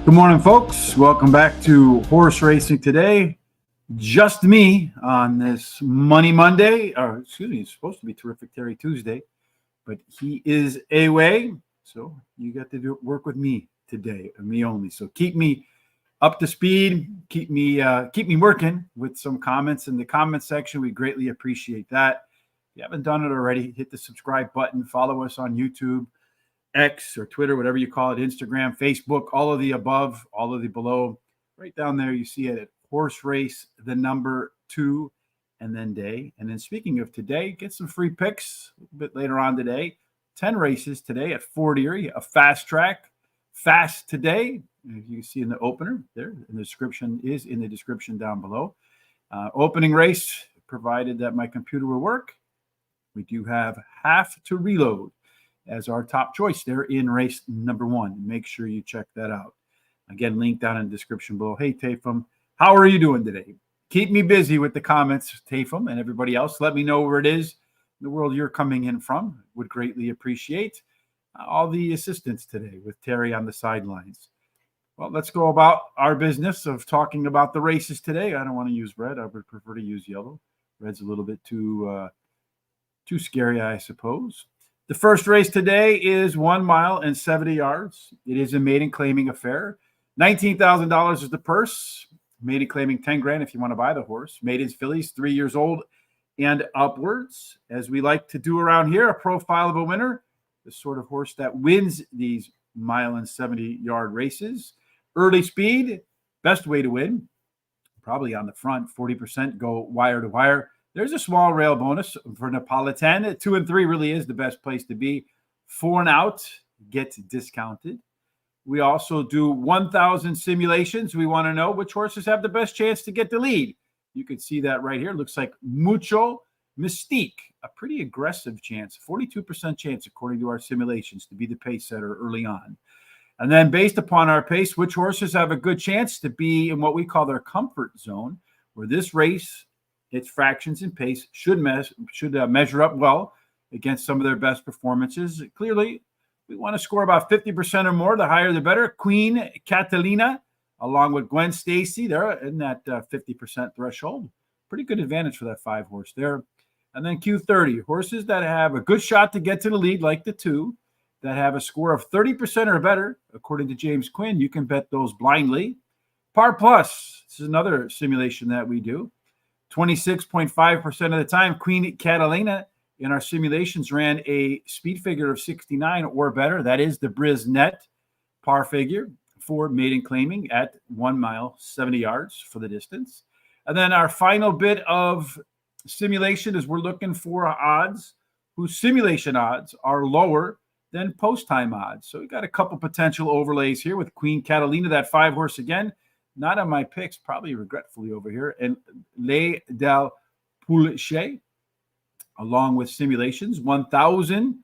Good morning, folks. Welcome back to Horse Racing Today. Just me on this Money Monday, or excuse me, it's supposed to be Terrific Terry Tuesday, but he is away, so you got to work with me today, and me only. So keep me up to speed, keep me working with some comments in the comment section. We greatly appreciate that. If you haven't done it already, hit the subscribe button, follow us on YouTube, X or Twitter, whatever you call it, Instagram, Facebook, all of the above, all of the below. Right down there, you see it at Horse Race, the number 2, and then day. And then speaking of today, get some free picks a bit later on today. 10 races today at Fort Erie, a fast track, fast today. As you see in the opener there, in the description is in the description down below. Opening race, provided that my computer will work. We do have half to reload as our top choice there in race number 1. Make sure you check that out. Again, link down in the description below. Hey, Tafum, how are you doing today? Keep me busy with the comments, Tafum, and everybody else. Let me know where it is in the world you're coming in from. Would greatly appreciate all the assistance today with Terry on the sidelines. Well, let's go about our business of talking about the races today. I don't want to use red. I would prefer to use yellow. Red's a little bit too scary, I suppose. The first race today is 1 mile and 70 yards. It is a maiden claiming affair. $19,000 is the purse. Maiden claiming 10 grand if you want to buy the horse. Maiden's fillies, 3 years old and upwards. As we like to do around here, a profile of a winner, the sort of horse that wins these mile and 70-yard races. Early speed, best way to win. Probably on the front, 40% go wire to wire. There's a small rail bonus for Napolitan. 2 and 3 really is the best place to be. 4 and out gets discounted. We also do 1,000 simulations. We want to know which horses have the best chance to get the lead. You can see that right here. Looks like Mucho Mystique, a pretty aggressive chance, 42% chance according to our simulations to be the pace setter early on. And then based upon our pace, which horses have a good chance to be in what we call their comfort zone, where this race, its fractions and pace should measure up well against some of their best performances. Clearly, we want to score about 50% or more. The higher, the better. Queen Catalina, along with Gwen Stacy, they're in that 50% threshold. Pretty good advantage for that 5 horse there. And then Q30, horses that have a good shot to get to the lead, like the 2, that have a score of 30% or better, according to James Quinn. You can bet those blindly. Par Plus, this is another simulation that we do. 26.5% of the time, Queen Catalina in our simulations ran a speed figure of 69 or better. That is the Briz Net par figure for maiden claiming at 1 mile, 70 yards for the distance. And then our final bit of simulation is we're looking for odds whose simulation odds are lower than post-time odds. So we got a couple potential overlays here with Queen Catalina, that 5 horse again. Not on my picks, probably regretfully over here. And Les Del Poulechet, along with simulations, 1,000.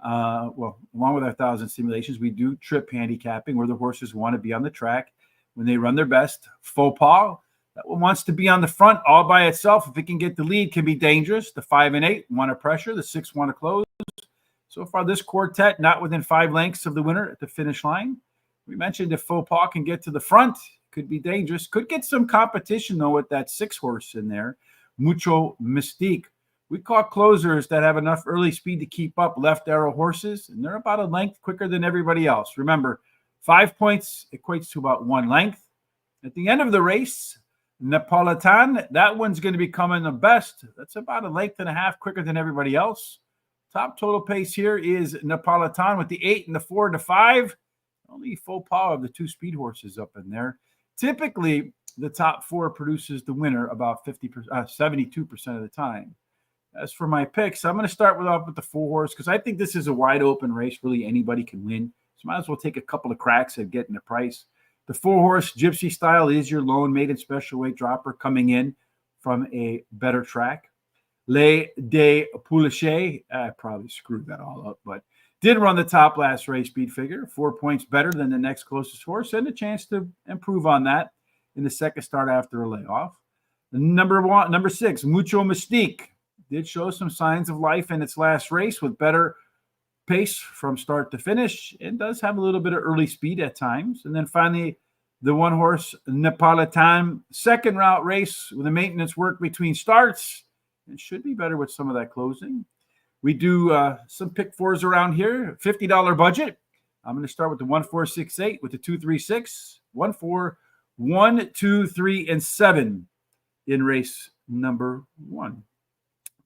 Along with our 1,000 simulations, we do trip handicapping where the horses want to be on the track when they run their best. Faux pas, that one wants to be on the front all by itself. If it can get the lead, can be dangerous. The 5 and 8 want to pressure. The 6 want to close. So far, this quartet not within 5 lengths of the winner at the finish line. We mentioned if faux pas can get to the front, could be dangerous. Could get some competition, though, with that 6 horse in there. Mucho Mystique. We call closers that have enough early speed to keep up left arrow horses, and they're about a length quicker than everybody else. Remember, 5 points equates to about 1 length. At the end of the race, Napolitan, that one's going to be coming the best. That's about a length and a half quicker than everybody else. Top total pace here is Napolitan with the 8 and the 4 and the 5. Only faux pas of the 2 speed horses up in there. Typically, the top 4 produces the winner about 72% of the time. As for my picks, I'm going to start with the 4 horse because I think this is a wide open race. Really, anybody can win. So might as well take a couple of cracks at getting the price. The 4 horse Gypsy Style is your lone maiden special weight dropper coming in from a better track. Les de Poulechet, I probably screwed that all up, but did run the top last race speed figure, 4 points better than the next closest horse, and a chance to improve on that in the second start after a layoff. Number 6, Mucho Mystique, did show some signs of life in its last race with better pace from start to finish and does have a little bit of early speed at times. And then finally, The one horse Napolitan, second route race with the maintenance work between starts. It should be better with some of that closing. We do some pick fours around here, $50 budget. I'm going to start with the 1468 with the 236, 14, 1, 2, 3, and 7 in race number 1.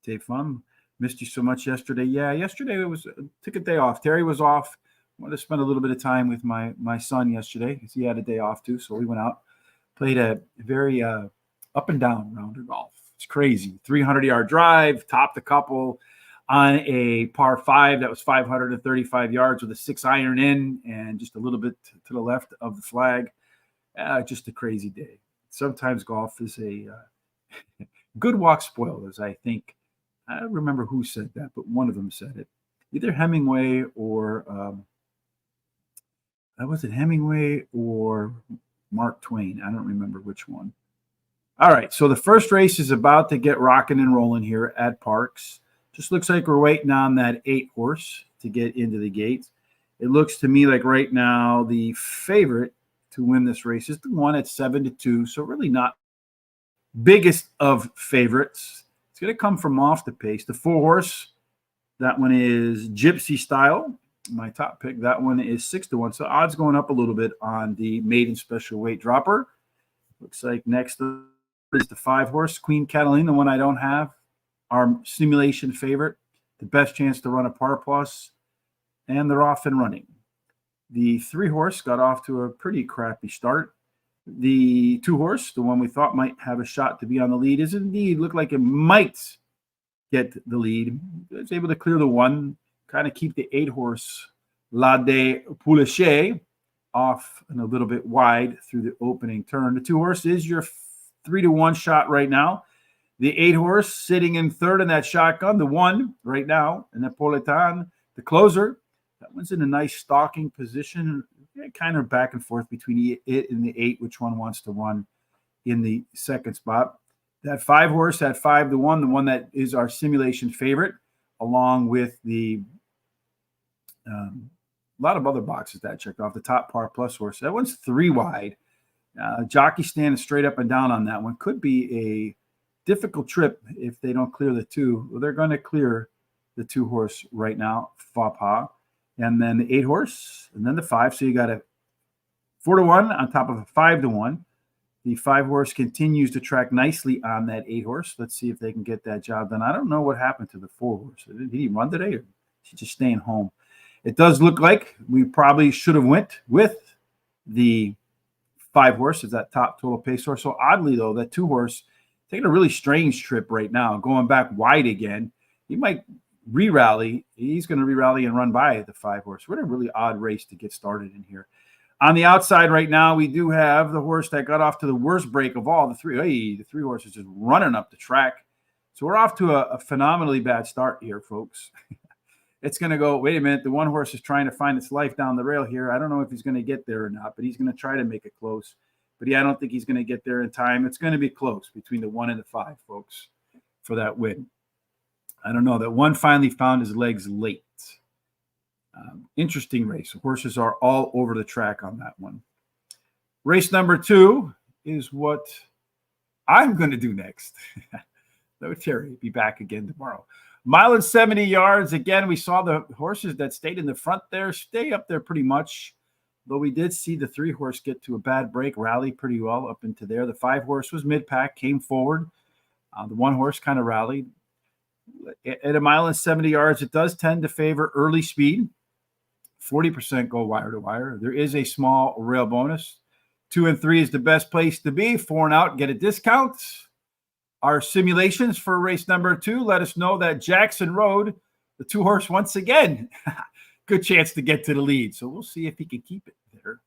Dave Fun, missed you so much yesterday. Yeah, yesterday it was took a day off. Terry was off. Wanted to spend a little bit of time with my son yesterday because he had a day off too. So we went out, played a very up and down rounder golf. It's crazy. 300-yard drive, topped a couple on a par 5 that was 535 yards with a 6-iron in and just a little bit to the left of the flag. Just a crazy day. Sometimes golf is a good walk spoiled, as I think. I don't remember who said that, but one of them said it. Either Hemingway or was it Hemingway or Mark Twain? I don't remember which one. All right, so the first race is about to get rocking and rolling here at PARX. Just looks like we're waiting on that 8 horse to get into the gate. It looks to me like right now the favorite to win this race is the one at 7-2, so really not biggest of favorites. It's going to come from off the pace. The 4 horse, that one is Gypsy Style. My top pick, that one is 6-1. So odds going up a little bit on the maiden special weight dropper. Looks like next is the 5 horse, Queen Catalina, the one I don't have. Our simulation favorite, the best chance to run a par plus, and they're off and running. The 3 horse got off to a pretty crappy start. The 2 horse, the one we thought might have a shot to be on the lead, is indeed looked like it might get the lead. It's able to clear the 1, kind of keep the 8 horse La de Poulechet off and a little bit wide through the opening turn. The 2 horse is your 3-1 shot right now. The 8 horse sitting in third in that shotgun. The 1 right now, Napolitan, the closer. That one's in a nice stalking position, kind of back and forth between it and the 8, which one wants to run in the second spot. That 5 horse at 5-1, the one that is our simulation favorite, along with the a lot of other boxes that I checked off. The top par plus horse. That one's 3 wide. Jockey standing straight up and down on that one. Could be a difficult trip if they don't clear the 2. Well, they're going to clear the 2 horse right now, Fapa. And then the 8 horse, and then the 5. So you got a 4-1 on top of a 5-1. The 5 horse continues to track nicely on that 8 horse. Let's see if they can get that job done. I don't know what happened to the 4 horse. Did he run today, or is he just staying home? It does look like we probably should have went with the 5 horse as that top total pace horse. So oddly, though, that 2 horse taking a really strange trip right now, going back wide again. He might re-rally. He's going to re-rally and run by the 5 horse. What a really odd race to get started in here. On the outside right now, we do have the horse that got off to the worst break of all. The 3. Hey, the 3 horse is just running up the track. So we're off to a phenomenally bad start here, folks. It's going to go, wait a minute, the 1 horse is trying to find its life down the rail here. I don't know if he's going to get there or not, but he's going to try to make it close. But yeah, I don't think he's going to get there in time. It's going to be close between the 1 and the 5, folks, for that win. I don't know. That 1 finally found his legs late. Interesting race. Horses are all over the track on that one. Race number 2 is what I'm going to do next. No, Terry, be back again tomorrow. 1 and 70 yards. Again, we saw the horses that stayed in the front there stay up there pretty much. Though we did see the 3 horse get to a bad break, rally pretty well up into there. The 5 horse was mid-pack, came forward. The 1 horse kind of rallied. At 1 and 70 yards, it does tend to favor early speed. 40% go wire to wire. There is a small rail bonus. 2 and 3 is the best place to be. 4 and out, get a discount. Our simulations for race number 2 let us know that Jackson Road, the 2 horse, once again, good chance to get to the lead. So we'll see if he can keep it there.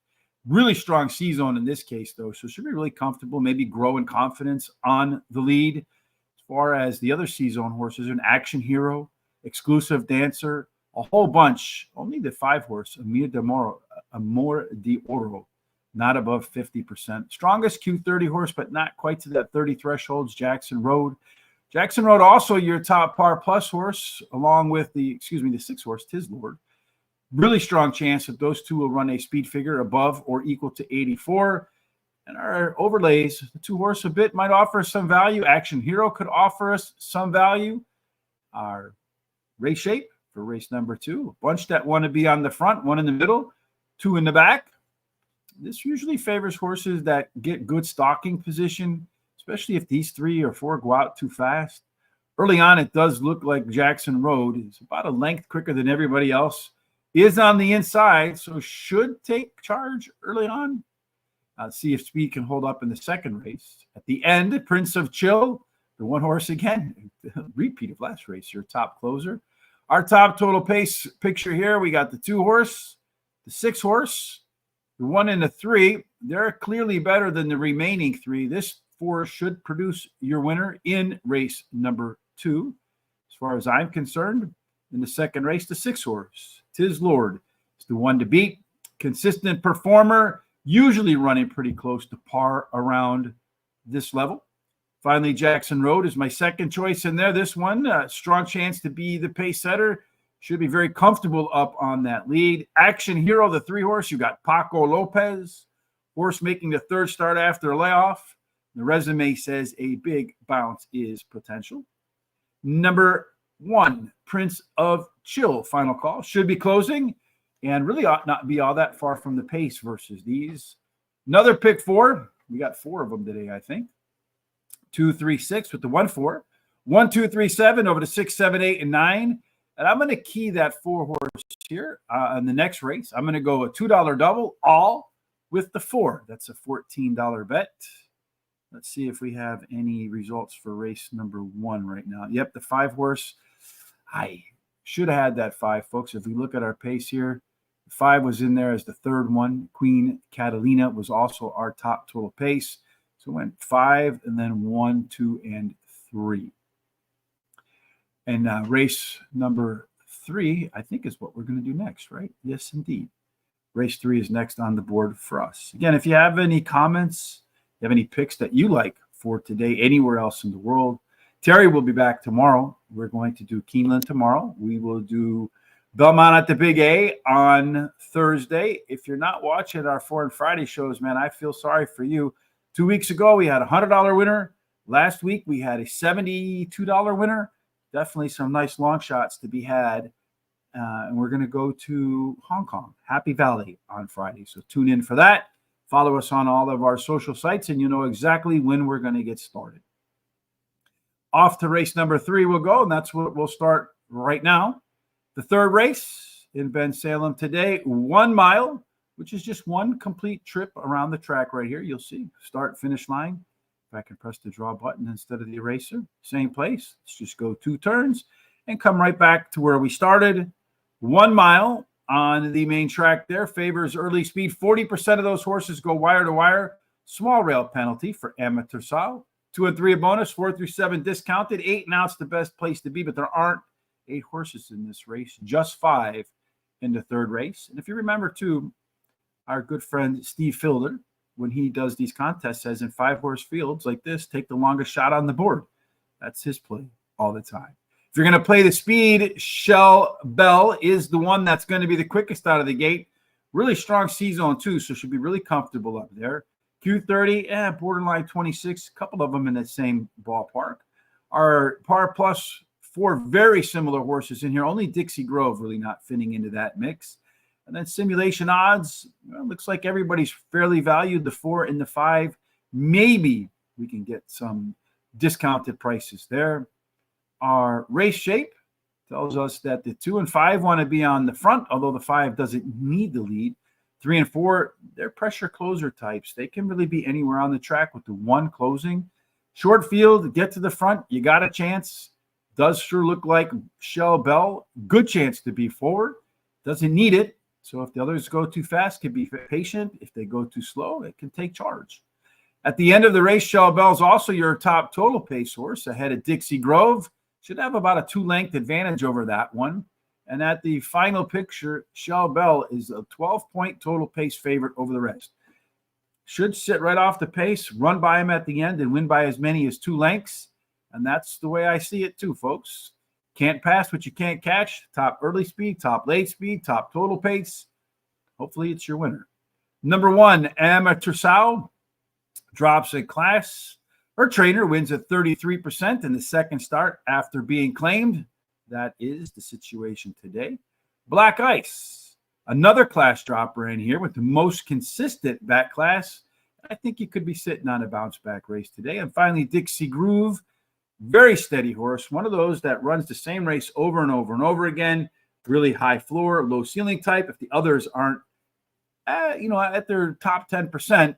Really strong C-zone in this case, though. So should be really comfortable, maybe grow in confidence on the lead. As far as the other C-zone horses, an Action Hero, Exclusive Dancer, a whole bunch. Only the 5 horse, Amor de Oro, not above 50%. Strongest Q30 horse, but not quite to that 30 thresholds, Jackson Road. Jackson Road also your top par plus horse, along with the 6 horse, Tis Lord. Really strong chance that those 2 will run a speed figure above or equal to 84. And our overlays, the 2-horse a bit might offer us some value. Action Hero could offer us some value. Our race shape for race number 2, a bunch that want to be on the front, one in the middle, 2 in the back. This usually favors horses that get good stalking position, especially if these 3 or 4 go out too fast. Early on, it does look like Jackson Road is about a length quicker than everybody else, is on the inside, so should take charge early on. See if speed can hold up in the second race. At the end, Prince of Chill, the 1-horse again, repeat of last race, your top closer. Our top total pace picture here, we got the 2-horse, the 6-horse, the 1 and the 3. They're clearly better than the remaining 3. This 4 should produce your winner in race number 2. As far as I'm concerned, in the second race, the 6-horse, Tis Lord, is the 1 to beat. Consistent performer, usually running pretty close to par around this level. Finally, Jackson Road is my second choice in there. This one, strong chance to be the pace setter. Should be very comfortable up on that lead. Action Hero, the 3-horse, you got Paco Lopez, horse making the 3rd start after a layoff. The resume says a big bounce is potential. Number 1, Prince of Chill, final call. Should be closing and really ought not be all that far from the pace versus these. Another pick 4. We got 4 of them today, I think. 2, 3, 6 with the 1, 4. 1, 2, 3, 7 over to 6, 7, 8, and 9. And I'm going to key that 4-horse here in the next race. I'm going to go a $2 double all with the 4. That's a $14 bet. Let's see if we have any results for race number 1 right now. Yep, the 5-horse. I should have had that 5, folks. If we look at our pace here, 5 was in there as the 3rd one. Queen Catalina was also our top total pace. So it went 5 and then 1, 2, and 3. And race number 3, I think, is what we're going to do next, right? Yes, indeed. Race 3 is next on the board for us. Again, if you have any comments, you have any picks that you like for today, anywhere else in the world, Terry will be back tomorrow. We're going to do Keeneland tomorrow. We will do Belmont at the Big A on Thursday. If you're not watching our Foreign Friday shows, man, I feel sorry for you. 2 weeks ago, we had a $100 winner. Last week, we had a $72 winner. Definitely some nice long shots to be had. And we're going to go to Hong Kong, Happy Valley on Friday. So tune in for that. Follow us on all of our social sites, and you know exactly when we're going to get started. Off to race number 3 we'll go, and that's what we'll start right now. The 3rd race in Bensalem today, 1 mile, which is just one complete trip around the track right here. You'll see start, finish line. If I can press the draw button instead of the eraser, same place. Let's just go 2 turns and come right back to where we started. 1 mile on the main track there favors early speed. 40% of those horses go wire to wire. Small rail penalty for Amateur Sal. 2 and 3 a bonus, 4 through 7 discounted. 8 and out's the best place to be, but there aren't 8 horses in this race, just 5 in the 3rd race. And if you remember too, our good friend Steve Fielder, when he does these contests, says in 5-horse fields like this, take the longest shot on the board. That's his play all the time. If you're going to play the speed, Shell Bell is the one that's going to be the quickest out of the gate. Really strong C-zone too, so should be really comfortable up there. Q30, borderline 26, a couple of them in the same ballpark. Our par plus 4 very similar horses in here. Only Dixie Grove really not fitting into that mix. And then simulation odds, well, looks like everybody's fairly valued. The 4 and the 5, maybe we can get some discounted prices there. Our race shape tells us that the 2 and 5 want to be on the front, although the 5 doesn't need the lead. 3 and 4, they're pressure closer types. They can really be anywhere on the track with the 1 closing. Short field, get to the front, you got a chance. Does sure look like Shell Bell, good chance to be forward. Doesn't need it. So if the others go too fast, can be patient. If they go too slow, it can take charge. At the end of the race, Shell Bell's also your top total pace horse ahead of Dixie Grove. Should have about a 2-length advantage over that one. And at the final picture, Shell Bell is a 12-point total pace favorite over the rest. Should sit right off the pace, run by him at the end, and win by as many as 2 lengths. And that's the way I see it too, folks. Can't pass what you can't catch. Top early speed, top late speed, top total pace. Hopefully it's your winner. Number 1, Amateur Sal. drops in class. Her trainer wins at 33% in the second start after being claimed. That is the situation today. Black Ice, another class dropper in here with the most consistent back class. I think you could be sitting on a bounce back race today. And finally, Dixie Groove, very steady horse, one of those that runs the same race over and over and over again. Really high floor, low ceiling type. If the others aren't, at their top 10%,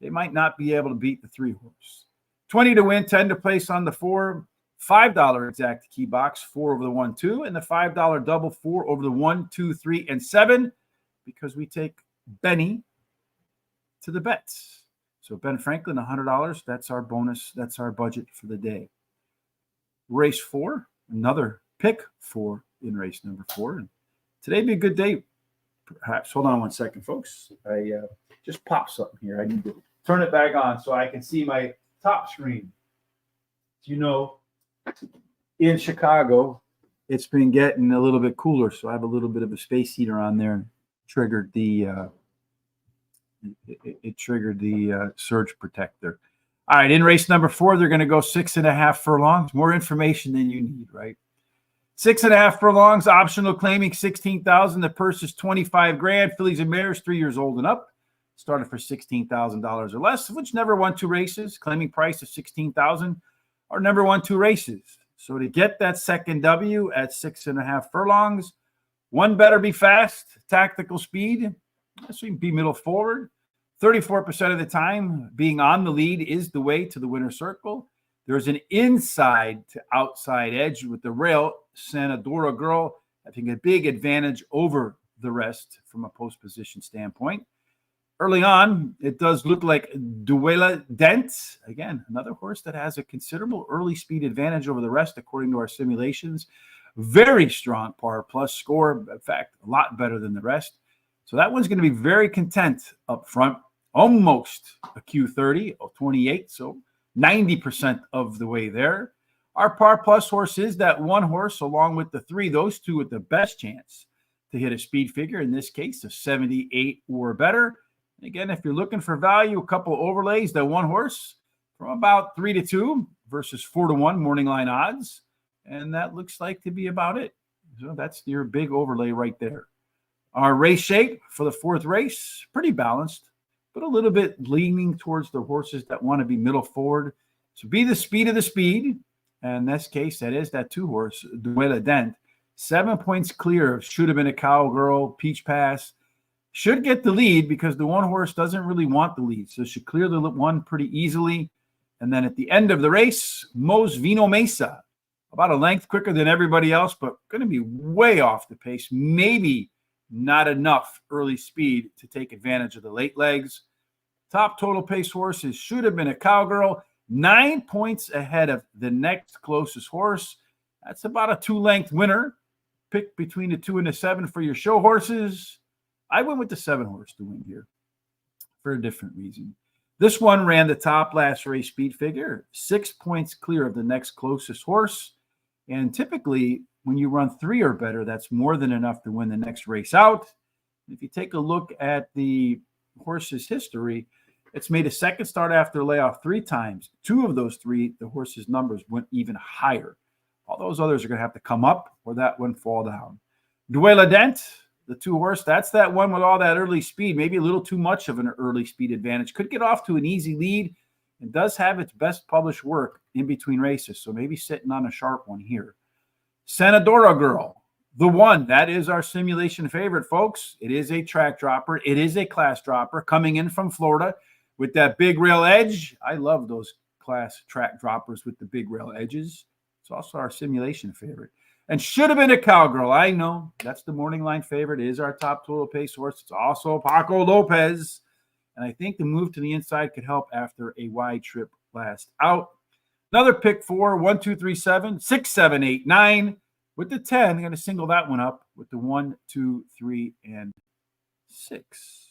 they might not be able to beat the 3 horse. 20 to win, 10 to place on the 4, $5 exact key box, 4 over the 1, 2, and the $5 double 4 over the 1, 2, 3, and 7, because we take Benny to the bets. So Ben Franklin, $100. That's our bonus. That's our budget for the day. Race 4, another pick 4 in race number 4. And today be a good day. Perhaps. Hold on one second, folks. I just popped something here. I need to turn it back on so I can see my top screen. In Chicago, it's been getting a little bit cooler, so I have a little bit of a space heater on there. Triggered the surge protector. All right, in race number 4, they're going to go 6.5 furlongs. More information than you need, right? 6.5 furlongs, optional claiming 16,000. The purse is 25 grand. Fillies and mares 3 years old and up. Started for $16,000 or less, which never won 2 races. Claiming price of $16,000 or never won 2 races. So to get that second W at 6.5 furlongs, one better be fast, tactical speed. So you can be middle forward. 34% of the time, being on the lead is the way to the winner's circle. There's an inside to outside edge with the rail. Sanadora Girl having a big advantage over the rest from a post position standpoint. Early on, it does look like Duela Dent, again, another horse that has a considerable early speed advantage over the rest, according to our simulations. Very strong par plus score. In fact, a lot better than the rest. So that one's going to be very content up front. Almost a Q30 of 28, so 90% of the way there. Our par plus horse is that one horse along with the 3, those 2 with the best chance to hit a speed figure, in this case of 78 or better. And again, if you're looking for value, a couple overlays, that one horse from about 3 to 2 versus 4 to 1 morning line odds. And that looks like to be about it. So that's your big overlay right there. Our race shape for the 4th race, pretty balanced, but a little bit leaning towards the horses that want to be middle forward. So be the speed of the speed. And in this case, that is that 2 horse, Duela Dent. 7 points clear. Should have been a Cowgirl, Peach Pass. Should get the lead because the 1 horse doesn't really want the lead. So should clear the 1 pretty easily. And then at the end of the race, Mo's Vino Mesa. About a length quicker than everybody else, but going to be way off the pace. Maybe not enough early speed to take advantage of the late legs. Top total pace horses should have been a Cowgirl. 9 points ahead of the next closest horse. That's about a 2-length winner. Pick between the 2 and the 7 for your show horses. I went with the 7 horse to win here for a different reason. This one ran the top last race speed figure, 6 points clear of the next closest horse. And typically, when you run 3 or better, that's more than enough to win the next race out. If you take a look at the horse's history, it's made a second start after layoff 3 times. 2 of those 3, the horse's numbers went even higher. All those others are going to have to come up or that one fall down. Duela Dent, the 2 horse, that's that one with all that early speed, maybe a little too much of an early speed advantage. Could get off to an easy lead and does have its best published work in between races. So maybe sitting on a sharp one here. Sanadora Girl, the 1, that is our simulation favorite, folks. It is a track dropper. It is a class dropper coming in from Florida with that big rail edge. I love those class track droppers with the big rail edges. It's also our simulation favorite. And should have been a Cowgirl. I know that's the morning line favorite. It is our top total pace horse. It's also Paco Lopez. And I think the move to the inside could help after a wide trip last out. Another pick 4, 1, 2, 3, 7, 6, 7, 8, 9. With the 10, I'm going to single that one up with the 1, 2, 3, and 6.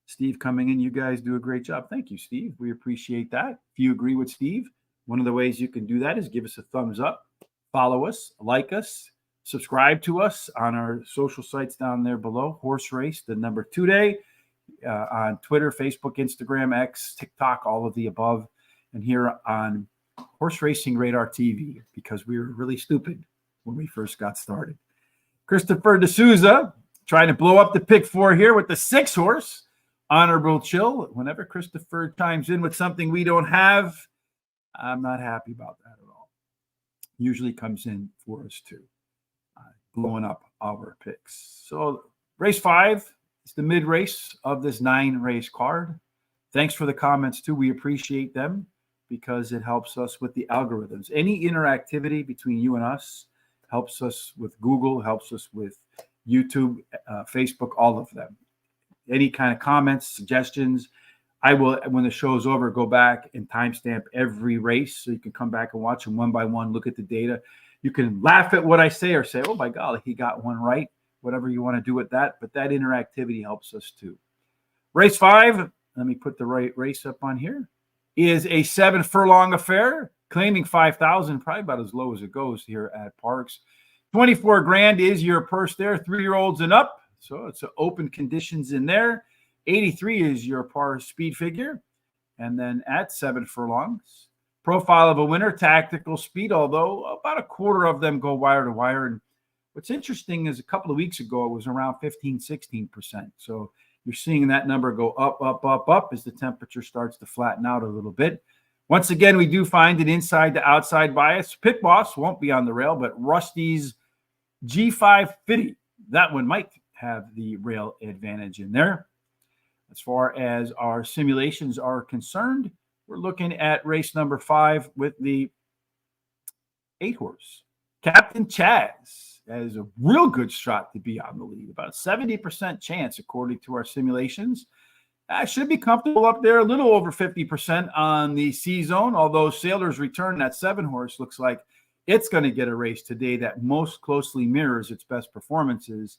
Steve coming in. You guys do a great job. Thank you, Steve. We appreciate that. If you agree with Steve, one of the ways you can do that is give us a thumbs up, follow us, like us, subscribe to us on our social sites down there below. Horse Race, the number 2 day. on Twitter, Facebook, Instagram, X, TikTok, all of the above, and here on Horse Racing Radar TV, because we were really stupid when we first got started. Christopher D'Souza trying to blow up the pick 4 here with the 6 horse. Honorable Chill. Whenever Christopher chimes in with something we don't have, I'm not happy about that at all. Usually comes in for us too, blowing up our picks. So race 5 is the mid race of this 9-race card. Thanks for the comments too. We appreciate them because it helps us with the algorithms. Any interactivity between you and us helps us with Google, helps us with YouTube, Facebook, all of them. Any kind of comments, suggestions, I will, when the show's over, go back and timestamp every race so you can come back and watch them one by one, look at the data. You can laugh at what I say or say, oh my golly, he got one right, whatever you want to do with that. But that interactivity helps us too. Race 5, let me put the right race up on here, is a 7-furlong affair, claiming 5,000, probably about as low as it goes here at PARX. 24 grand is your purse there, 3-year-olds and up. So it's open conditions in there. 83 is your par speed figure. And then at 7 furlongs, profile of a winner, tactical speed, although about a quarter of them go wire to wire. And what's interesting is a couple of weeks ago, it was around 15-16%. So you're seeing that number go up, up, up, up as the temperature starts to flatten out a little bit. Once again, we do find an inside to outside bias. Pit Boss won't be on the rail, but Rusty's G550, that one might have the rail advantage in there. As far as our simulations are concerned, we're looking at race number 5 with the 8-horse. Captain Chaz has a real good shot to be on the lead, about 70% chance according to our simulations. Should be comfortable up there, a little over 50% on the C-Zone, although Sailor's Return, that 7-horse, looks like it's going to get a race today that most closely mirrors its best performances.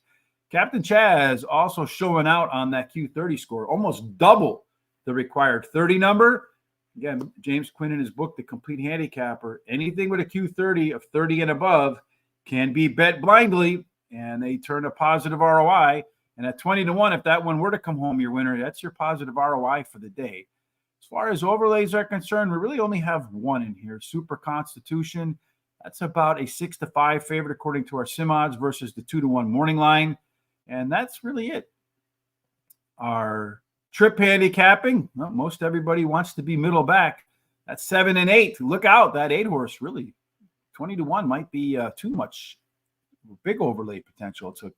Captain Chaz also showing out on that Q30 score, almost double the required 30 number. Again, James Quinn in his book, The Complete Handicapper, anything with a Q30 of 30 and above can be bet blindly, and they turn a positive ROI. And at 20-1, if that one were to come home your winner, that's your positive ROI for the day. As far as overlays are concerned, we really only have one in here, Super Constitution. That's about a 6-5 favorite according to our sim odds versus the 2-1 morning line. And that's really it. Our trip handicapping, well, most everybody wants to be middle back. That's 7 and 8. Look out, that 8-horse really 20-1 might be too much. Big overlay potential. It's a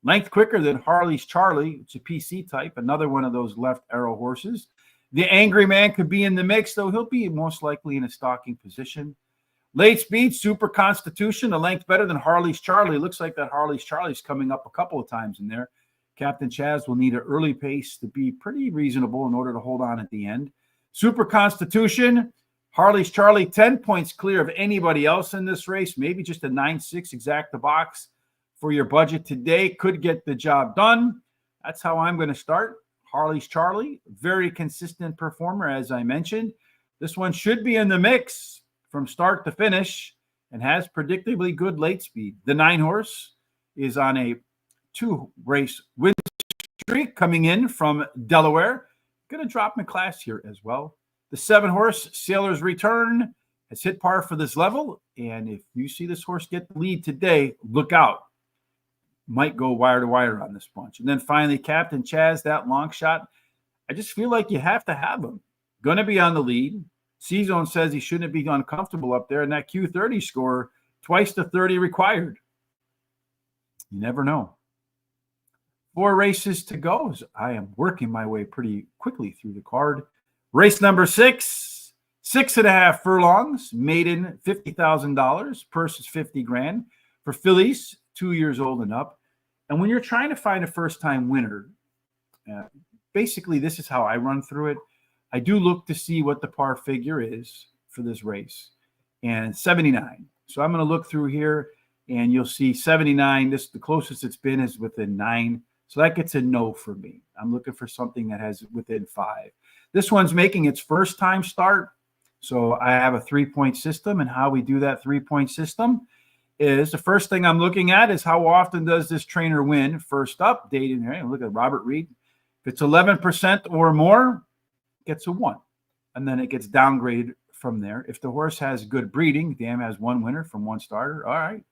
length quicker than Harley's Charlie. It's a PC type, another one of those left arrow horses. The Angry Man could be in the mix, though he'll be most likely in a stalking position. Late speed, Super Constitution, a length better than Harley's Charlie. Looks like that Harley's Charlie's coming up a couple of times in there. Captain Chaz will need an early pace to be pretty reasonable in order to hold on at the end. Super Constitution, Harley's Charlie, 10 points clear of anybody else in this race. Maybe just a 9-6 exact the box for your budget today. Could get the job done. That's how I'm going to start. Harley's Charlie, very consistent performer, as I mentioned. This one should be in the mix from start to finish and has predictably good late speed. The 9-horse is on a 2-race win streak coming in from Delaware. Going to drop in class here as well. The 7-horse, Sailor's Return, has hit par for this level. And if you see this horse get the lead today, look out. Might go wire to wire on this bunch. And then finally, Captain Chaz, that long shot. I just feel like you have to have him. Going to be on the lead. C-Zone says he shouldn't be uncomfortable up there. And that Q30 score, twice the 30 required. You never know. 4 races to go. I am working my way pretty quickly through the card. Race number 6, 6.5 furlongs, maiden $50,000, purse is 50 grand for fillies, 2 years old and up. And when you're trying to find a first-time winner, basically this is how I run through it. I do look to see what the par figure is for this race, and 79. So I'm going to look through here, and you'll see 79. This the closest it's been is within 9. So that gets a no for me. I'm looking for something that has within 5. This one's making its first time start. So I have a 3-point system, and how we do that 3-point system is the first thing I'm looking at is how often does this trainer win first up, dating here. Look at Robert Reed. If it's 11% or more, it gets a 1. And then it gets downgraded from there. If the horse has good breeding, dam has 1 winner from 1 starter. All right,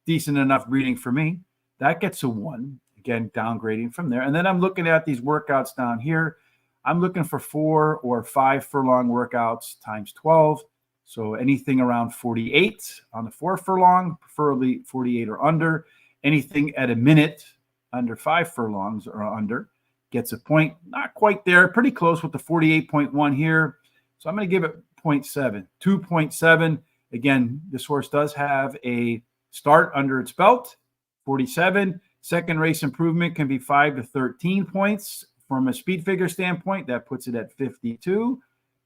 decent enough breeding for me. That gets a 1. Again, downgrading from there. And then I'm looking at these workouts down here. I'm looking for 4 or 5 furlong workouts times 12. So anything around 48 on the 4 furlong, preferably 48 or under. Anything at a minute under 5 furlongs or under gets a point. Not quite there, pretty close with the 48.1 here. So I'm going to give it 0.7, 2.7. Again, this horse does have a start under its belt, 47. Second race improvement can be 5 to 13 points. From a speed figure standpoint, that puts it at 52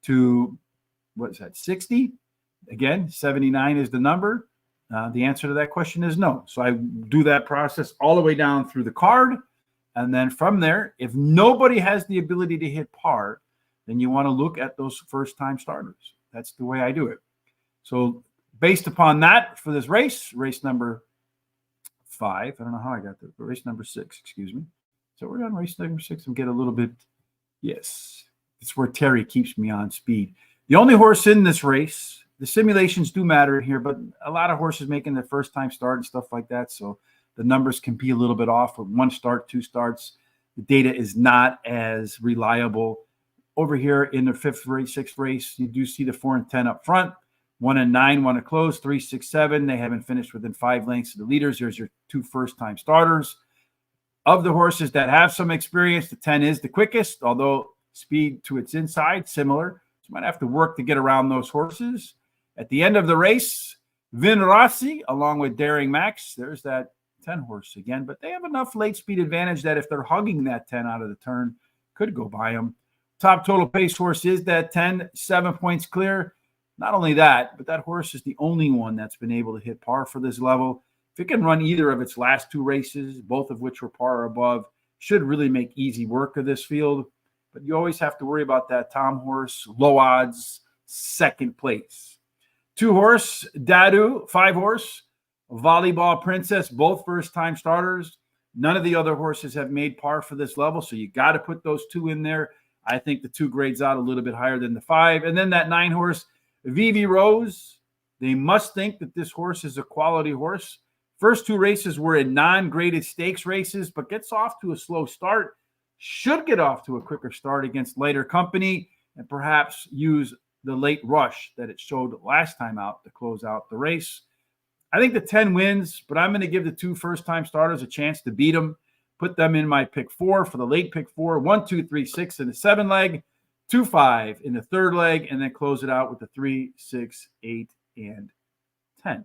to, what is that, 60? Again, 79 is the number. The answer to that question is no. So I do that process all the way down through the card. And then from there, if nobody has the ability to hit par, then you want to look at those first-time starters. That's the way I do it. So based upon that for this race number 5, I don't know how I got that, but race number 6, excuse me. So we're on race number 6 and get a little bit, yes, it's where Terry keeps me on speed. The only horse in this race, the simulations do matter here, but a lot of horses making their first time start and stuff like that. So the numbers can be a little bit off with 1 start, 2 starts. The data is not as reliable. Over here in the 5th race, 6th race, you do see the 4 and 10 up front. 1 and 9 want to close, 3, 6, 7. They haven't finished within 5 lengths of the leaders. There's your 2 first-time starters. Of the horses that have some experience, the 10 is the quickest, although speed to its inside, similar. So you might have to work to get around those horses. At the end of the race, Vin Rossi, along with Daring Max, there's that 10 horse again, but they have enough late speed advantage that if they're hugging that 10 out of the turn, could go by them. Top total pace horse is that 10, 7 points clear. Not only that, but that horse is the only one that's been able to hit par for this level. If it can run either of its last 2 races, both of which were par or above, should really make easy work of this field. But you always have to worry about that Tom horse, low odds, 2nd place. 2 horse, Dadu, 5 horse, Volleyball Princess, both first-time starters. None of the other horses have made par for this level, so you got to put those 2 in there. I think the 2 grades out a little bit higher than the 5. And then that 9 horse, Vivi Rose. They must think that this horse is a quality horse. First 2 races were in non-graded stakes races, but gets off to a slow start. Should get off to a quicker start against lighter company and perhaps use the late rush that it showed last time out to close out the race. I think the 10 wins, but I'm going to give the 2 first-time starters a chance to beat them. Put them in my pick 4 for the late pick 4. 1, 2, 3, 6 in the 7 leg, 2, 5 in the 3rd leg, and then close it out with the 3, 6, 8, and 10.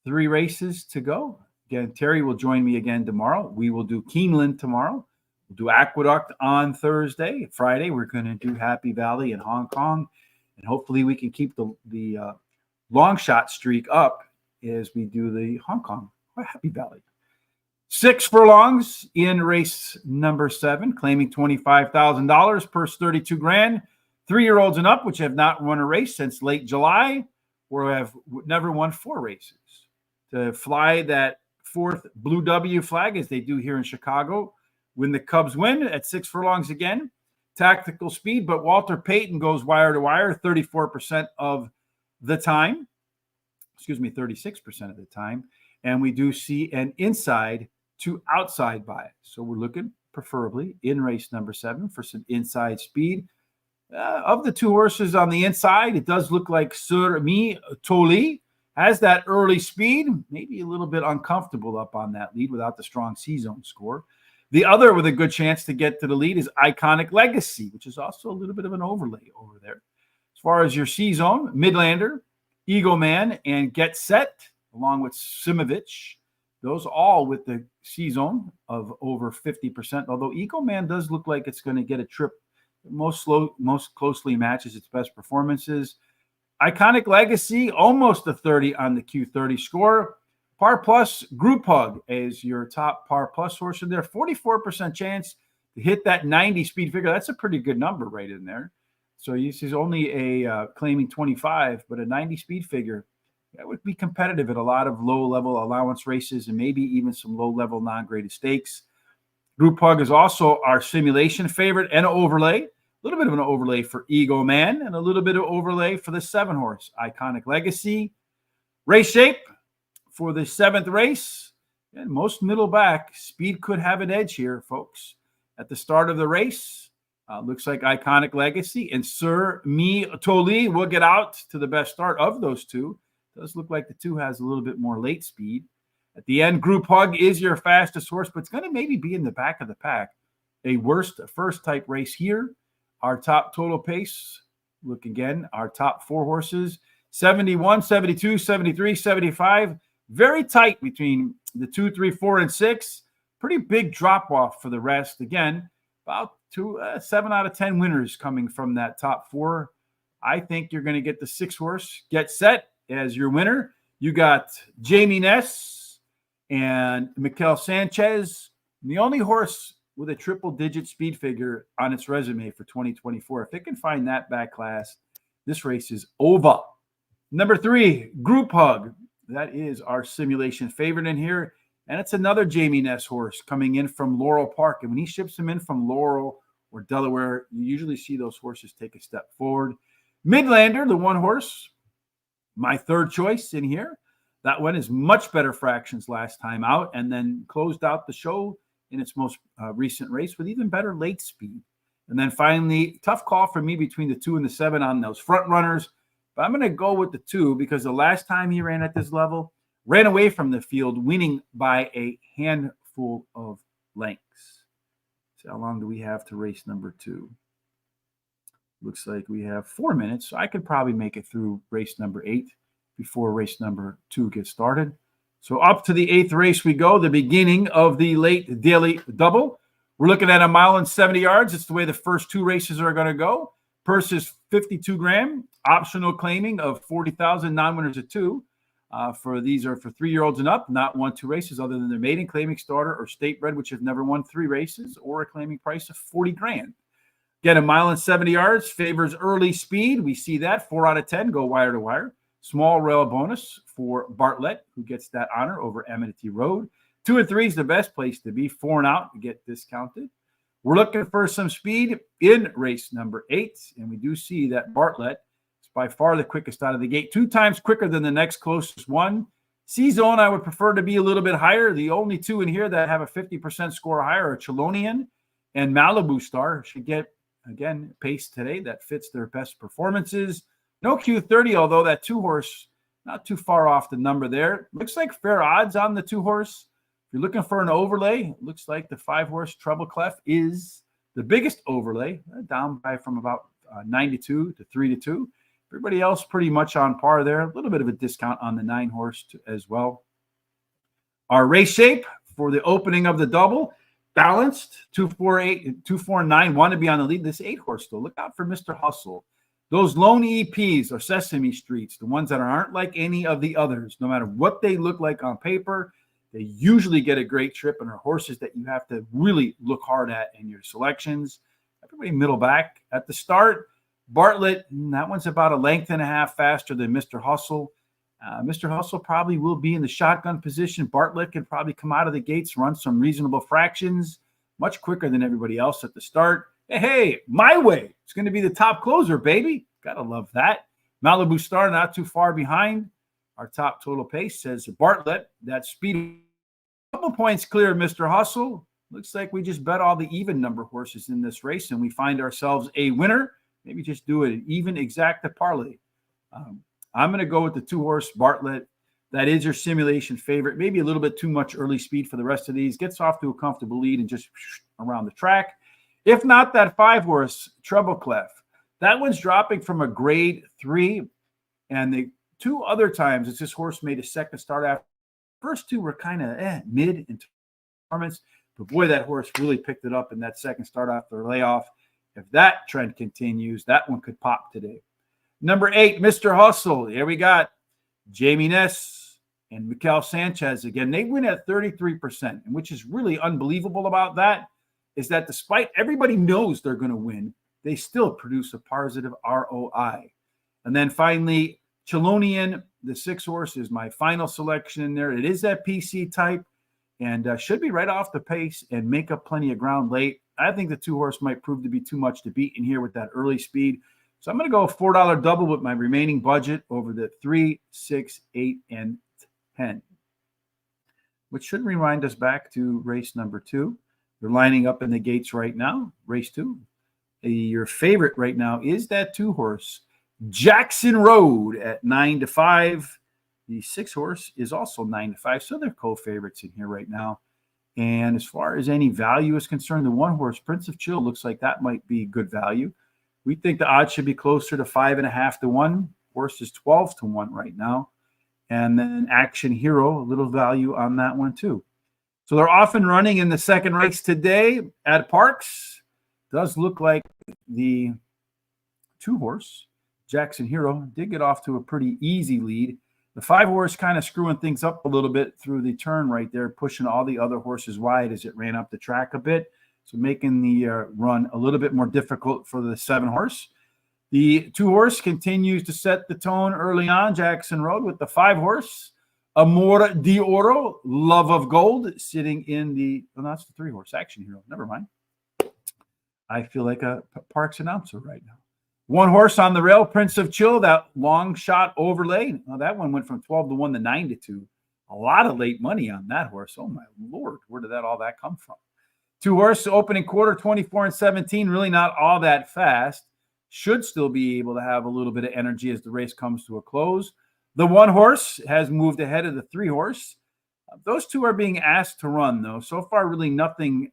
3 races to go. Again, Terry will join me again tomorrow. We will do Keeneland tomorrow. We'll do Aqueduct on Thursday. Friday, we're going to do Happy Valley in Hong Kong. And hopefully we can keep the long shot streak up as we do the Hong Kong Happy Valley. 6 furlongs in race number 7, claiming $25,000, purse 32 grand. 3-year-olds and up, which have not won a race since late July or have never won 4 races. To fly that 4th Blue W flag, as they do here in Chicago, when the Cubs win at 6 furlongs again. Tactical speed, but Walter Payton goes wire to wire 34% of the time. 36% of the time. And we do see an inside to outside bias. So we're looking preferably in race number 7 for some inside speed. Of the 2 horses on the inside, it does look like Sur Mi Toli has that early speed, maybe a little bit uncomfortable up on that lead without the strong C-zone score. The other with a good chance to get to the lead is Iconic Legacy, which is also a little bit of an overlay over there. As far as your C-zone, Midlander, Eagle Man, and Get Set, along with Simovic, those all with the C-zone of over 50%, although Eagle Man does look like it's going to get a trip most closely matches its best performances. Iconic Legacy, almost a 30 on the Q30 score. Par Plus Group Hug is your top Par Plus horse in there. 44% chance to hit that 90 speed figure. That's a pretty good number right in there. So this is only a claiming 25, but a 90 speed figure. That would be competitive at a lot of low-level allowance races and maybe even some low-level non-graded stakes. Group Hug is also our simulation favorite and overlay. A little bit of an overlay for Ego Man and a little bit of overlay for the 7-horse Iconic Legacy. Race shape for the 7th race. And most middle back, speed could have an edge here, folks. At the start of the race, looks like Iconic Legacy and Sir Me Toli will get out to the best start of those two. Does look like the 2 has a little bit more late speed. At the end, Group Hug is your fastest horse, but it's going to maybe be in the back of the pack. A worst first type race here. Our top total pace, look again, our top 4 horses, 71, 72, 73, 75. Very tight between the 2, 3, 4, and 6. Pretty big drop off for the rest. Again, about 7 out of 10 winners coming from that top 4. I think you're going to get the 6-horse Get Set as your winner. You got Jamie Ness and Mikel Sanchez. And the only horse with a triple-digit speed figure on its resume for 2024. If it can find that back class, this race is over. Number 3, Group Hug. That is our simulation favorite in here. And it's another Jamie Ness horse coming in from Laurel Park. And when he ships them in from Laurel or Delaware, you usually see those horses take a step forward. Midlander, the 1 horse, my 3rd choice in here. That one is much better fractions last time out and then closed out the show in its most recent race with even better late speed. And then finally, tough call for me between the 2 and the 7 on those front runners. But I'm going to go with the 2 because the last time he ran at this level, ran away from the field, winning by a handful of lengths. So how long do we have to race number 2? Looks like we have 4 minutes. So I could probably make it through race number 8 before race number 2 gets started. So up to the 8th race we go, the beginning of the late daily double. We're looking at 1 mile and 70 yards. It's the way the first 2 races are going to go. Purse is 52 grand. Optional claiming of 40,000. Non-winners at 2. These are for 3-year-olds and up, not won 2 races other than their maiden, claiming starter, or state bred, which have never won 3 races, or a claiming price of 40 grand. Again, 1 mile and 70 yards favors early speed. We see that 4 out of 10 go wire to wire. Small rail bonus for Bartlett, who gets that honor over Amity Road. 2 and 3 is the best place to be. 4 and out to get discounted. We're looking for some speed in race number 8, and we do see that Bartlett is by far the quickest out of the gate, 2 times quicker than the next closest one. C-Zone, I would prefer to be a little bit higher. The only 2 in here that have a 50% score higher are Chelonian and Malibu Star. Should get, again, pace today that fits their best performances. No Q30, although that 2-horse, not too far off the number there. Looks like fair odds on the 2-horse. If you're looking for an overlay, it looks like the 5-horse Treble Clef is the biggest overlay, down by from about 92 to 3-2. Everybody else pretty much on par there. A little bit of a discount on the 9-horse as well. Our race shape for the opening of the double, balanced, 2-4-8, 2-4-9, want to be on the lead. This 8-horse, though, look out for Mr. Hustle. Those lone EPs or Sesame Streets, the ones that aren't like any of the others, no matter what they look like on paper, they usually get a great trip and are horses that you have to really look hard at in your selections. Everybody middle back. At the start, Bartlett, that one's about 1.5 lengths faster than Mr. Hustle. Mr. Hustle probably will be in the shotgun position. Bartlett can probably come out of the gates, run some reasonable fractions, much quicker than everybody else at the start. Hey, my way. It's going to be the top closer, baby. Got to love that. Malibu Star not too far behind. Our top total pace says Bartlett. That speed, a couple points clear of Mr. Hustle. Looks like we just bet all the even number horses in this race, and we find ourselves a winner. Maybe just do an even exacta parlay. I'm going to go with the 2-horse Bartlett. That is your simulation favorite. Maybe a little bit too much early speed for the rest of these. Gets off to a comfortable lead and just around the track. If not, that 5-horse Treble Clef. That one's dropping from a grade 3. And the 2 other times it's this horse made a second start after. First 2 were kind of mid in performance. But boy, that horse really picked it up in that second start after layoff. If that trend continues, that one could pop today. Number 8, Mr. Hustle. Here we got Jamie Ness and Mikel Sanchez again. They win at 33%. And which is really unbelievable about that is that despite everybody knows they're going to win, they still produce a positive ROI. And then finally, Chelonian, the 6-horse, is my final selection in there. It is that PC type. and should be right off the pace and make up plenty of ground late. I think the 2-horse might prove to be too much to beat in here with that early speed. So I'm going to go a $4 double with my remaining budget over the 3, 6, 8, and 10, which should remind us back to race number 2. They're lining up in the gates right now. Race 2. Your favorite right now is that 2-horse, Jackson Road at 9-5. The 6-horse is also 9-5, so they're co-favorites in here right now. And as far as any value is concerned, the 1-horse, Prince of Chill, looks like that might be good value. We think the odds should be closer to 5.5 to 1. Horse is 12 to 1 right now. And then Action Hero, a little value on that one too. So they're off and running in the second race today at PARX. Does look like the 2-horse, Jackson Hero, did get off to a pretty easy lead. The 5-horse kind of screwing things up a little bit through the turn right there, pushing all the other horses wide as it ran up the track a bit. So making the run a little bit more difficult for the 7-horse. The 2-horse continues to set the tone early on, Jackson Road, with the 5-horse, Amor de Oro, Love of Gold, sitting in the, well, that's the 3-horse, Action Hero. Never mind. I feel like a PARX announcer right now. 1-horse on the rail, Prince of Chill, that long shot overlay. Well, that one went from 12 to 1 to 9 to 2. A lot of late money on that horse. Oh, my Lord. Where did all that come from? 2-horse, opening quarter, 24 and 17. Really not all that fast. Should still be able to have a little bit of energy as the race comes to a close. The 1-horse has moved ahead of the 3-horse. Those two are being asked to run, though. So far, really nothing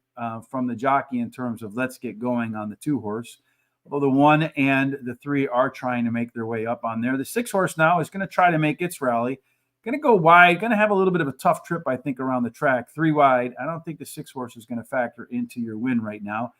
from the jockey in terms of let's get going on the 2-horse. Although the 1 and the 3 are trying to make their way up on there. The 6-horse now is going to try to make its rally. Going to go wide. Going to have a little bit of a tough trip, I think, around the track. 3 wide. I don't think the 6-horse is going to factor into your win right now.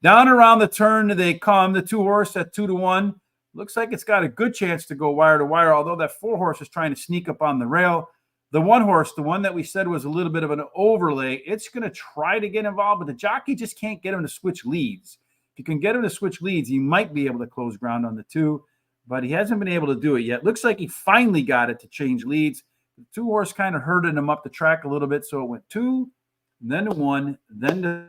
Down around the turn they come. The 2-horse at 2 to 1. Looks like it's got a good chance to go wire to wire, although that 4-horse is trying to sneak up on the rail. The 1-horse, the one that we said was a little bit of an overlay, it's going to try to get involved, but the jockey just can't get him to switch leads. If you can get him to switch leads, he might be able to close ground on the 2, but he hasn't been able to do it yet. Looks like he finally got it to change leads. The 2-horse kind of herded him up the track a little bit, so it went 2, then to 1, then to,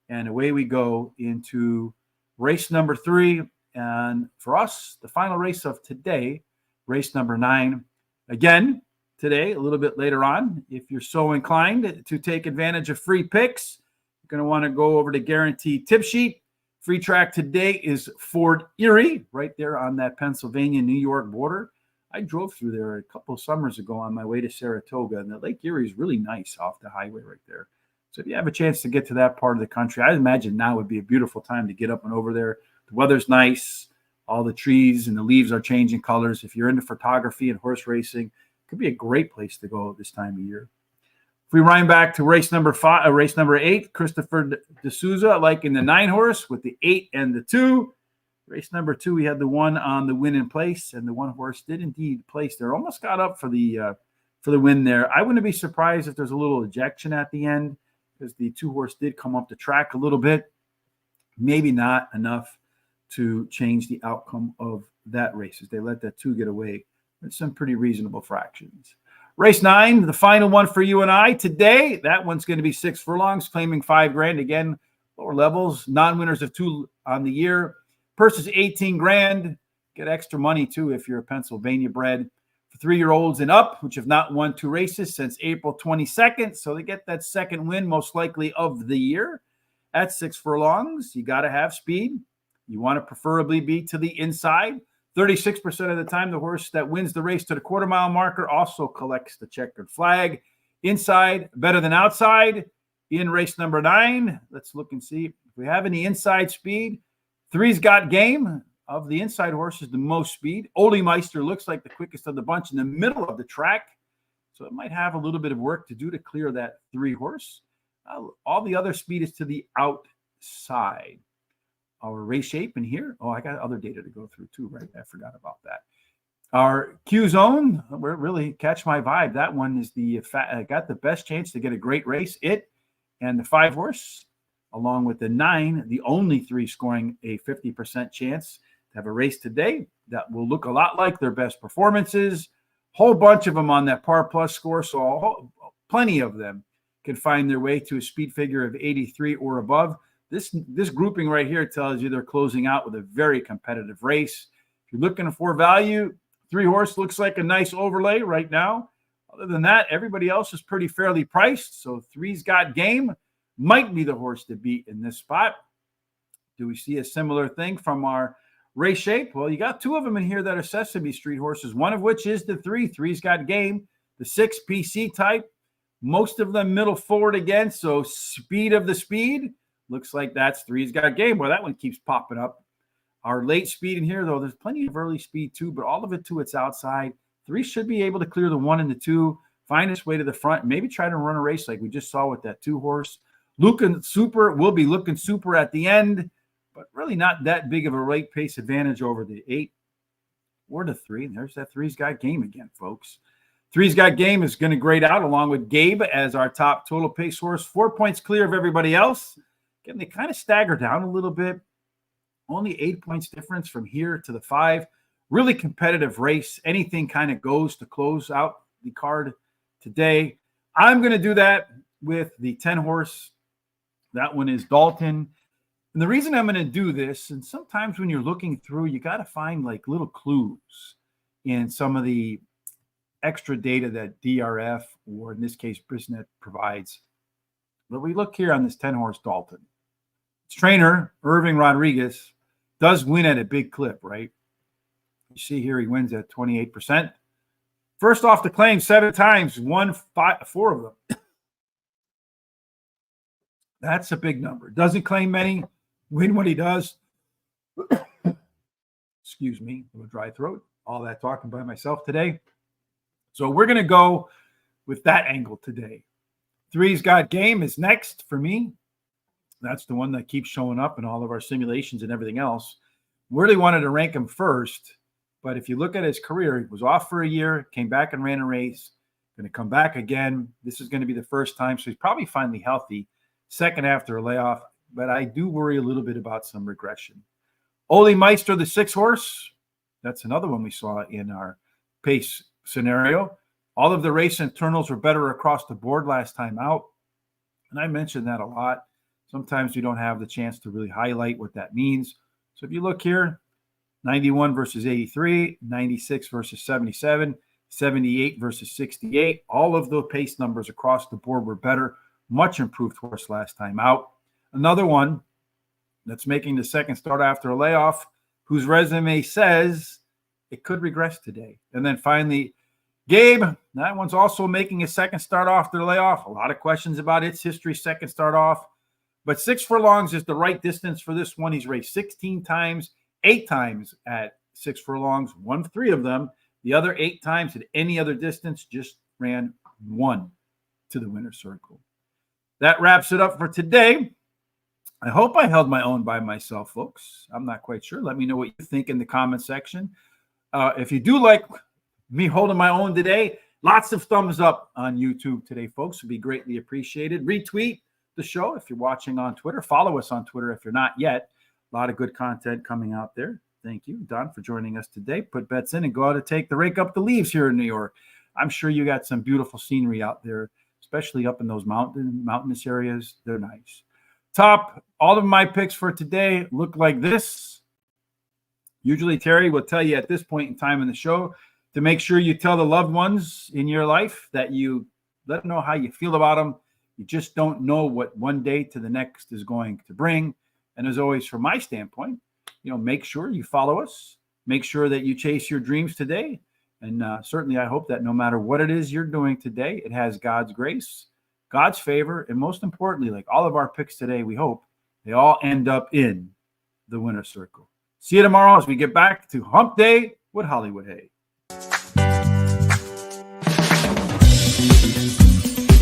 and away we go into race number 3. And for us, the final race of today, race number 9. Again, today, a little bit later on, if you're so inclined to take advantage of free picks, you're going to want to go over to Guaranteed Tip Sheet. Free track today is Fort Erie, right there on that Pennsylvania-New York border. I drove through there a couple of summers ago on my way to Saratoga, and the Lake Erie is really nice off the highway right there. So if you have a chance to get to that part of the country, I imagine now would be a beautiful time to get up and over there. The weather's nice. All the trees and the leaves are changing colors. If you're into photography and horse racing, it could be a great place to go this time of year. If we run back to race number 8, Christopher D'Souza liking the 9-horse with the 8 and the 2. Race number 2, we had the 1 on the win in place, and the 1-horse did indeed place there. Almost got up for the win there. I wouldn't be surprised if there's a little ejection at the end because the 2-horse did come up the track a little bit. Maybe not enough to change the outcome of that race as they let that 2 get away with some pretty reasonable fractions. Race 9, the final one for you and I today. That one's going to be 6 furlongs, claiming $5,000. Again, lower levels, non-winners of 2 on the year. Purse is $18,000. Get extra money too if you're a Pennsylvania bred. For 3-year-olds and up, which have not won 2 races since April 22nd, so they get that second win, most likely of the year. At 6 furlongs, you got to have speed. You want to preferably be to the inside. 36% of the time, the horse that wins the race to the quarter-mile marker also collects the checkered flag. Inside, better than outside. In race number 9, let's look and see if we have any inside speed. 3's got game. Of the inside horses, the most speed. Ole Meister looks like the quickest of the bunch in the middle of the track. So it might have a little bit of work to do to clear that 3-horse. All the other speed is to the outside. Our race shape in here. Oh, I got other data to go through too, right? I forgot about that. Our Q zone, where really catch my vibe. That one is got the best chance to get a great race. It and the 5-horse, along with the 9, the only 3 scoring a 50% chance to have a race today that will look a lot like their best performances. Whole bunch of them on that par plus score, so plenty of them can find their way to a speed figure of 83 or above. This grouping right here tells you they're closing out with a very competitive race. If you're looking for value, 3-horse looks like a nice overlay right now. Other than that, everybody else is pretty fairly priced. So 3's Got Game might be the horse to beat in this spot. Do we see a similar thing from our race shape? Well, you got 2 of them in here that are Sesame Street horses, one of which is the 3's Got Game, the 6 PC type. Most of them middle forward again, so speed of the speed. Looks like that's 3's Got Game. Well, that one keeps popping up. Our late speed in here, though, there's plenty of early speed too, but all of it to its outside. 3 should be able to clear the 1 and the 2, find its way to the front, and maybe try to run a race like we just saw with that 2-horse. Looking super, will be looking super at the end, but really not that big of a rate pace advantage over the 8 or the 3. And there's that 3's Got Game again, folks. 3's Got Game is going to grade out along with Gabe as our top total pace horse, 4 points clear of everybody else. Again, they kind of stagger down a little bit. Only 8 points difference from here to the 5. Really competitive race. Anything kind of goes to close out the card today. I'm going to do that with the 10-horse. That one is Dalton. And the reason I'm going to do this, and sometimes when you're looking through, you got to find like little clues in some of the extra data that DRF, or in this case, Brisnet, provides. But we look here on this 10-horse Dalton. Its trainer, Irving Rodriguez, does win at a big clip, right? You see here he wins at 28%. First off the claim 7 times, won 4 of them. That's a big number. Doesn't claim many, win what he does. Excuse me, a little dry throat. All that talking by myself today. So we're going to go with that angle today. 3's Got Game is next for me. That's the one that keeps showing up in all of our simulations and everything else. Really wanted to rank him first, but if you look at his career, he was off for a year, came back and ran a race, going to come back again. This is going to be the first time, so he's probably finally healthy. Second after a layoff, but I do worry a little bit about some regression. Ole Meister, the 6-horse, that's another one we saw in our pace scenario. All of the race internals were better across the board last time out, and I mentioned that a lot. Sometimes we don't have the chance to really highlight what that means. So if you look here, 91 versus 83, 96 versus 77, 78 versus 68, all of the pace numbers across the board were better. Much improved horse last time out. Another one that's making the second start after a layoff, whose resume says it could regress today. And then finally, Gabe, that one's also making a second start off the layoff. A lot of questions about its history, second start off. But 6 furlongs is the right distance for this one. He's raced 16 times, 8 times at 6 furlongs, won 3 of them. The other 8 times at any other distance, just ran 1 to the winner's circle. That wraps it up for today. I hope I held my own by myself, folks. I'm not quite sure. Let me know what you think in the comment section. If you do like me holding my own today, lots of thumbs up on YouTube today, folks. Would be greatly appreciated. Retweet the show if you're watching on Twitter. Follow us on Twitter if you're not yet. A lot of good content coming out there. Thank you, Don, for joining us today. Put bets in and go out and take the rake up the leaves here in New York. I'm sure you got some beautiful scenery out there, especially up in those mountainous areas. They're nice. All of my picks for today look like this. Usually Terry will tell you at this point in time in the show to make sure you tell the loved ones in your life that you let them know how you feel about them. You just don't know what one day to the next is going to bring. And as always, from my standpoint, make sure you follow us. Make sure that you chase your dreams today. And certainly I hope that no matter what it is you're doing today, it has God's grace, God's favor, and most importantly, like all of our picks today, we hope they all end up in the winner's circle. See you tomorrow as we get back to Hump Day with Hollywood Hay.